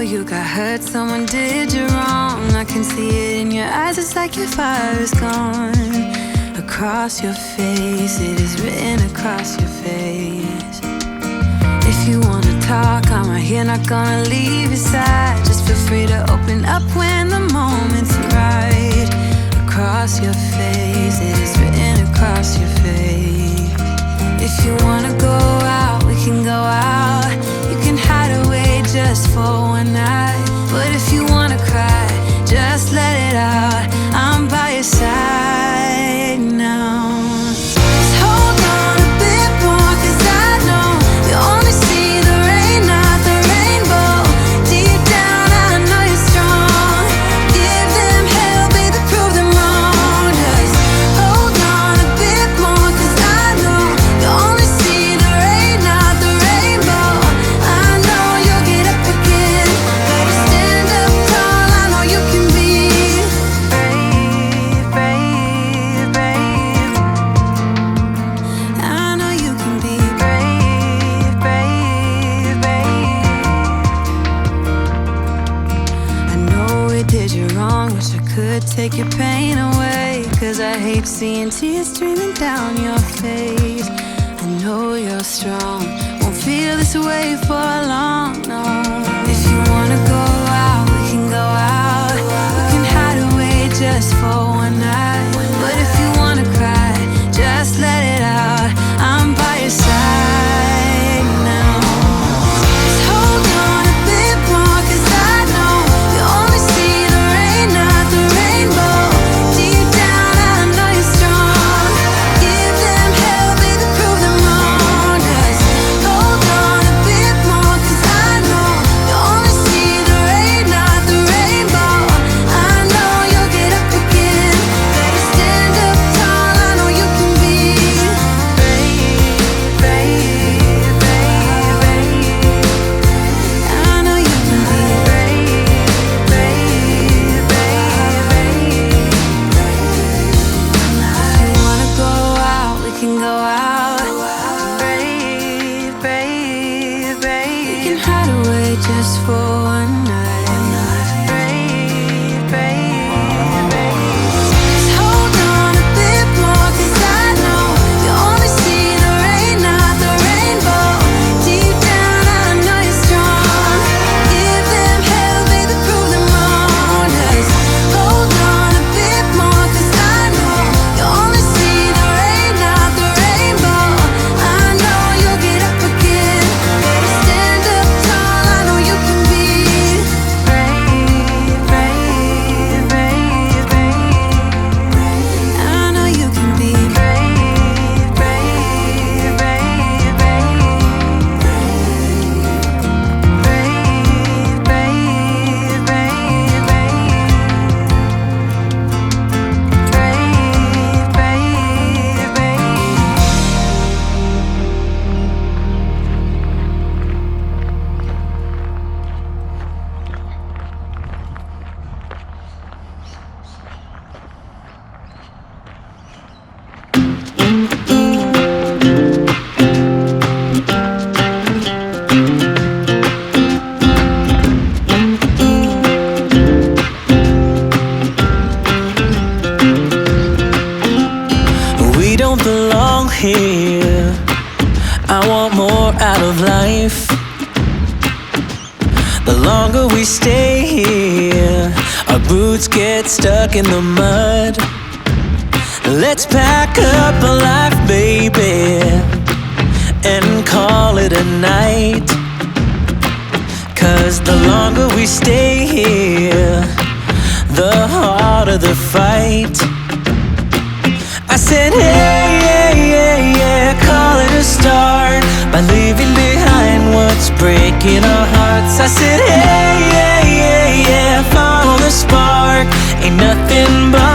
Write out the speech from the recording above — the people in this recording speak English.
you got hurt, someone did you wrong. I can see it in your eyes, it's like your fire is gone. Across your face, it is written across your face. If you wanna talk, I'm right here, not gonna leave your side. Just feel free to open up when the moment's right. Across your face, it is written across your face. If you wanna go out, we can go out. You can hide away just for one night. But if you wanna cry, just let it out. I'm by your side now. Just hold on a bit more, 'cause I know you only see the rain, not the rainbow. Deep down I know you're strong. Give them hell, baby, prove them wrong. Just hold on a bit more, 'cause I know you only see the rain, not the rainbow. I know you'll get up again. Better stand up tall, I know you can be brave, brave, brave. I know you can be brave, brave, brave. I know we did you wrong, wish I could take your pain away. 'Cause I hate seeing tears streaming down your face. I know you're strong, won't feel this way for long, no. If you wanna go out, we can go out. We can hide away just for one night. But if you wanna cry, just let it out. I'm by your side now. Just hold on a bit more, 'cause I know you only see the rain, not the rainbow. Deep down I know you're strong. Give them hell, baby, prove them wrong. Just hold on a bit more, 'cause I know you only see the rain, not the rainbow. I know you'll get up again. Better stand up tall, I know you can be brave, brave, brave, brave. I know you can be brave, brave, brave, brave. If you wanna go out, we can go out. Brave, brave, brave. We can hide away just for one night. Brave, brave, brave. Just hold on a bit more, 'cause I know you only see the rain, not the rainbow. Deep down I know you're strong. Give them hell, baby, prove them wrong. Just hold on a bit more, 'cause I know you only see the rain, not the rainbow. I know you'll get up again. Better stand up tall, I know you can be brave, brave, brave, brave. I know you can be brave, brave, brave, brave. Brave, brave, brave, brave. Brave, brave, brave. We don't belong here. I want more out of life. The longer we stay here, our boots get stuck in the mud. Let's pack up a life, baby, and call it a night. 'Cause the longer we stay here, the harder the fight. I said, hey, yeah, yeah, yeah, call it a start by leaving behind what's breaking our hearts. I said, hey, yeah, yeah, yeah, follow the spark, ain't nothing but